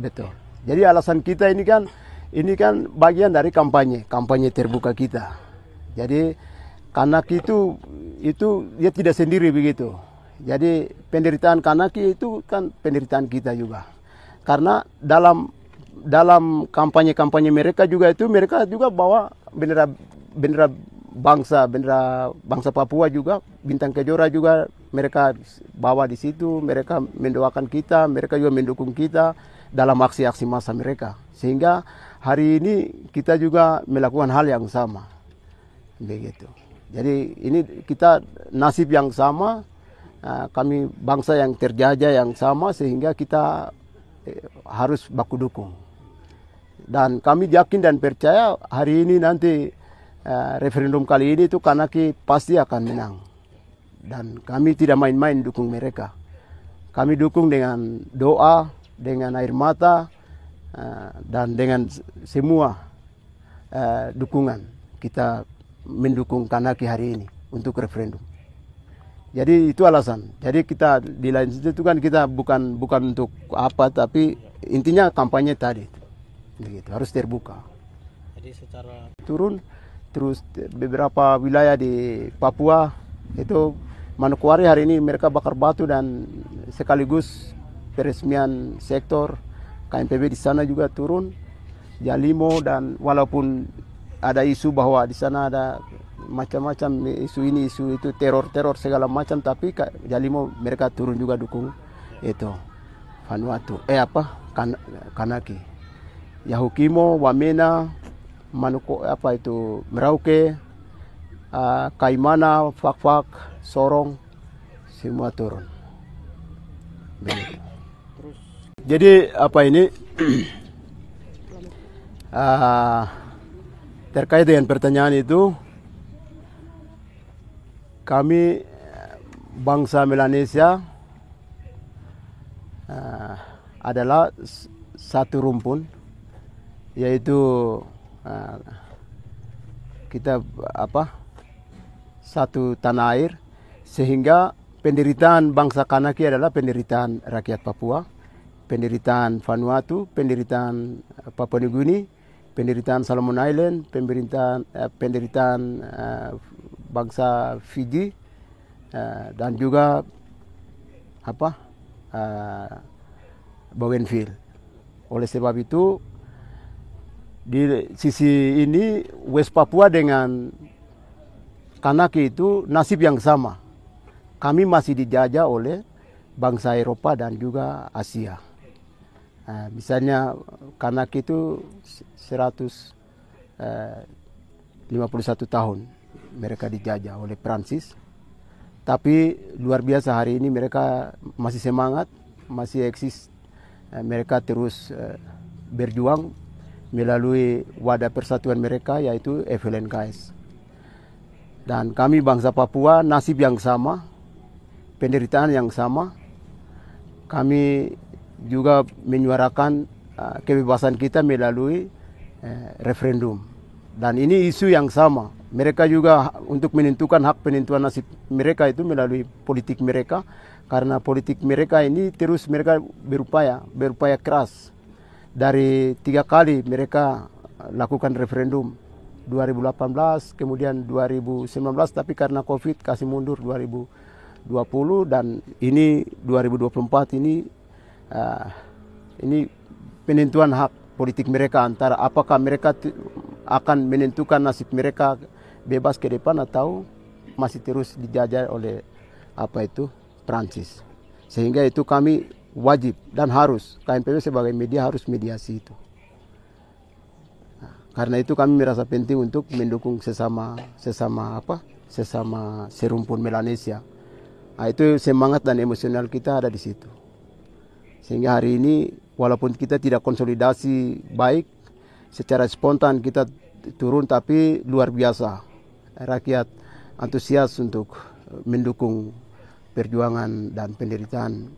Betul. Jadi alasan kita ini kan bagian dari kampanye terbuka kita. Jadi Kanaki itu dia tidak sendiri begitu. Jadi penderitaan Kanaki itu kan penderitaan kita juga. Karena dalam kampanye mereka juga bawa bendera bangsa Papua juga, bintang kejora juga mereka bawa di situ. Mereka mendoakan kita, mereka juga mendukung kita dalam aksi-aksi massa mereka. Sehingga hari ini kita juga melakukan hal yang sama. Begitu. Jadi ini kita nasib yang sama, kami bangsa yang terjajah yang sama, sehingga kita harus baku dukung. Dan kami yakin dan percaya hari ini nanti referendum kali ini itu Kanaki pasti akan menang. Dan kami tidak main-main dukung mereka. Kami dukung dengan doa, dengan air mata, dan dengan semua dukungan. Kita mendukung Kanaki hari ini untuk referendum. Jadi itu alasan. Jadi kita di lain situ kan kita bukan untuk apa, tapi intinya kampanye tadi. Begitu, harus terbuka. Jadi secara turun, terus beberapa wilayah di Papua itu Manokwari hari ini mereka bakar batu, dan sekaligus peresmian sektor KNPB di sana juga turun. Jalimo, dan walaupun ada isu bahwa di sana ada macam-macam isu ini, isu itu, teror segala macam, tapi Jalimo mereka turun juga dukung itu Vanuatu. Kanaki. Yahukimo, Wamena, Merauke, Kaimana, Fak-Fak, Sorong, semua turun. Begitu. Jadi terkait dengan pertanyaan itu, kami bangsa Melanesia adalah satu rumpun, yaitu kita satu tanah air, sehingga penderitaan bangsa Kanaki adalah penderitaan rakyat Papua, penderitaan Vanuatu, penderitaan Papua New Guinea, penderitaan Solomon Island, penderitaan bangsa Fiji, dan juga Bougainville. Oleh sebab itu, di sisi ini West Papua dengan Kanaki itu nasib yang sama. Kami masih dijajah oleh bangsa Eropa dan juga Asia. Misalnya Kanaki itu 151 tahun mereka dijajah oleh Prancis. Tapi luar biasa hari ini mereka masih semangat, masih eksis. Mereka terus berjuang melalui wadah persatuan mereka, yaitu FLNKS. Dan kami bangsa Papua nasib yang sama, penderitaan yang sama. Kami juga menyuarakan kebebasan kita melalui referendum. Dan ini isu yang sama. Mereka juga untuk menentukan hak penentuan nasib mereka itu melalui politik mereka. Karena politik mereka ini terus mereka berupaya keras. Dari 3 kali mereka lakukan referendum. 2018, kemudian 2019, tapi karena COVID kasih mundur 2020, dan ini 2024 ini penentuan hak politik mereka, antara apakah mereka akan menentukan nasib mereka bebas ke depan atau masih terus dijajah oleh Prancis. Sehingga itu kami wajib dan harus, KNPB sebagai media harus mediasi itu. Karena itu kami merasa penting untuk mendukung sesama serumpun Melanesia. Itu semangat dan emosional kita ada di situ. Sehingga hari ini walaupun kita tidak konsolidasi baik, secara spontan kita turun, tapi luar biasa rakyat antusias untuk mendukung perjuangan dan penderitaan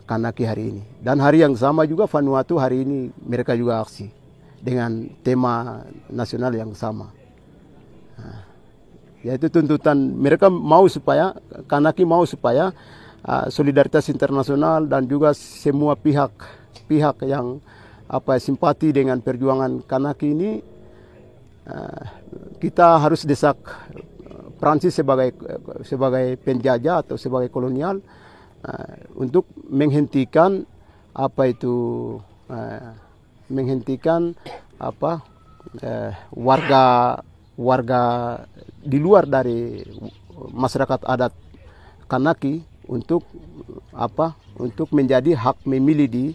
Kanaki hari ini. Dan hari yang sama juga Vanuatu hari ini mereka juga aksi dengan tema nasional yang sama. Yaitu tuntutan mereka Kanaki mau supaya solidaritas internasional dan juga semua pihak pihak yang simpati dengan perjuangan Kanaki ini, kita harus desak Prancis sebagai penjajah atau sebagai kolonial untuk menghentikan warga di luar dari masyarakat adat Kanaki untuk menjadi hak memilih di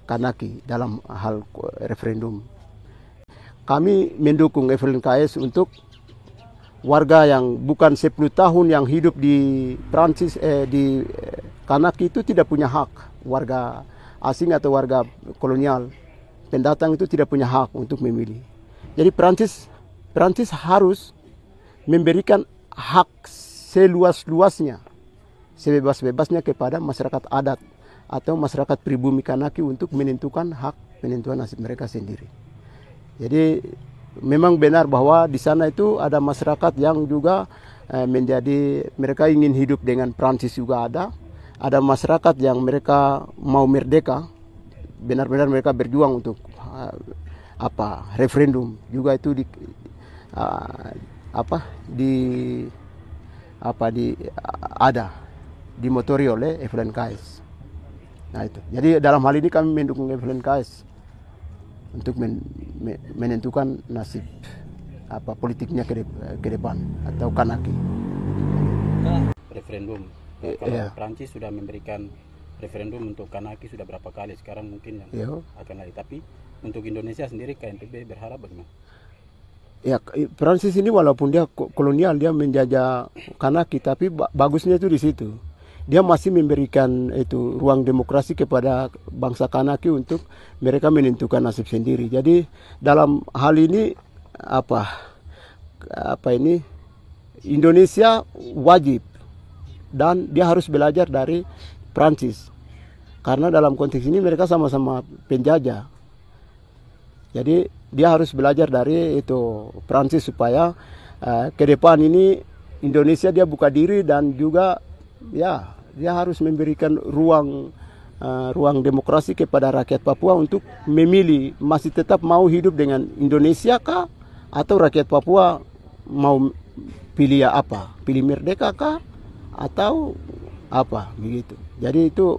Kanaki dalam hal referendum. Kami mendukung FLNKS untuk warga yang bukan 10 tahun yang hidup di Prancis di Kanaki itu tidak punya hak. Warga asing atau warga kolonial pendatang itu tidak punya hak untuk memilih. Jadi Prancis harus memberikan hak seluas-luasnya, sebebas-bebasnya kepada masyarakat adat atau masyarakat pribumi Kanaki untuk menentukan hak penentuan nasib mereka sendiri. Jadi memang benar bahwa di sana itu ada masyarakat yang juga mereka ingin hidup dengan Prancis juga ada. Ada masyarakat yang mereka mau merdeka, benar-benar mereka berjuang untuk referendum juga itu dimotori oleh FLNKS. Nah itu. Jadi dalam hal ini kami mendukung FLNKS untuk menentukan nasib politiknya ke depan atau Kanaki. Referendum. Kalau Prancis sudah memberikan referendum untuk Kanaki sudah berapa kali, sekarang mungkin yang akan lagi. Tapi untuk Indonesia sendiri KNPB berharap bagaimana? Ya, Prancis ini walaupun dia kolonial, dia menjajah Kanaki, tapi bagusnya itu di situ. Dia masih memberikan itu ruang demokrasi kepada bangsa Kanaki untuk mereka menentukan nasib sendiri. Jadi dalam hal ini Indonesia wajib dan dia harus belajar dari Prancis. Karena dalam konteks ini mereka sama-sama penjajah. Jadi dia harus belajar dari itu Prancis supaya ke depan ini Indonesia dia buka diri dan juga ya dia harus memberikan ruang demokrasi kepada rakyat Papua untuk memilih masih tetap mau hidup dengan Indonesia kah atau rakyat Papua mau pilih apa? Pilih merdeka kah atau apa begitu. Jadi itu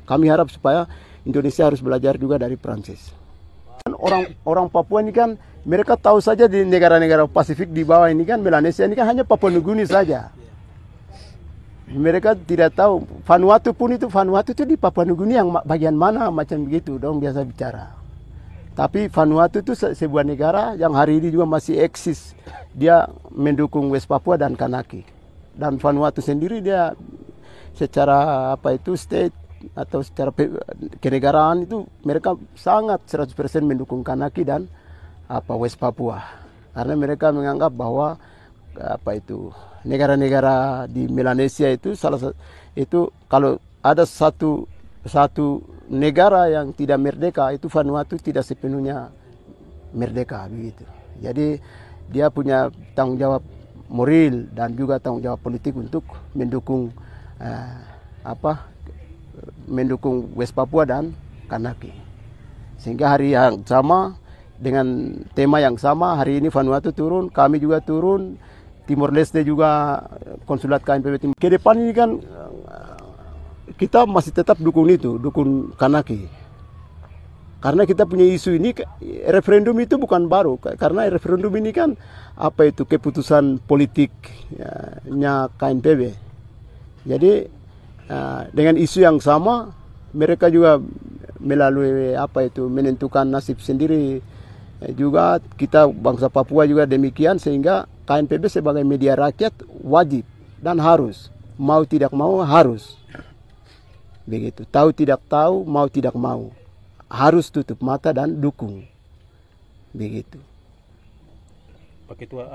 kami harap supaya Indonesia harus belajar juga dari Prancis. Orang Papua ini kan mereka tahu saja di negara-negara Pasifik di bawah ini kan Melanesia ini kan hanya Papua Nugini saja. Mereka tidak tahu Vanuatu itu di Papua Nugini yang bagian mana macam begitu dong biasa bicara. Tapi Vanuatu itu sebuah negara yang hari ini juga masih eksis. Dia mendukung West Papua dan Kanaki. Dan Vanuatu sendiri dia secara state atau secara kenegaraan itu mereka sangat 100% mendukung Kanaki dan West Papua. Karena mereka menganggap bahwa negara-negara di Melanesia itu kalau ada satu negara yang tidak merdeka itu Vanuatu tidak sepenuhnya merdeka begitu. Jadi dia punya tanggung jawab moral dan juga tanggung jawab politik untuk mendukung mendukung West Papua dan Kanaki. Sehingga hari yang sama dengan tema yang sama hari ini Vanuatu turun, kami juga turun, Timor Leste juga konsulat KNPB Timor. Ke depan ini kan kita masih tetap dukung Kanaki. Karena kita punya isu ini, referendum itu bukan baru. Karena referendum ini kan keputusan politiknya KNPB. Jadi dengan isu yang sama, mereka juga melalui menentukan nasib sendiri. Juga kita bangsa Papua juga demikian, sehingga KNPB sebagai media rakyat wajib dan harus, mau tidak mau harus. Begitu, tahu tidak tahu, mau tidak mau. Harus tutup mata dan dukung. Begitu. Pak Ketua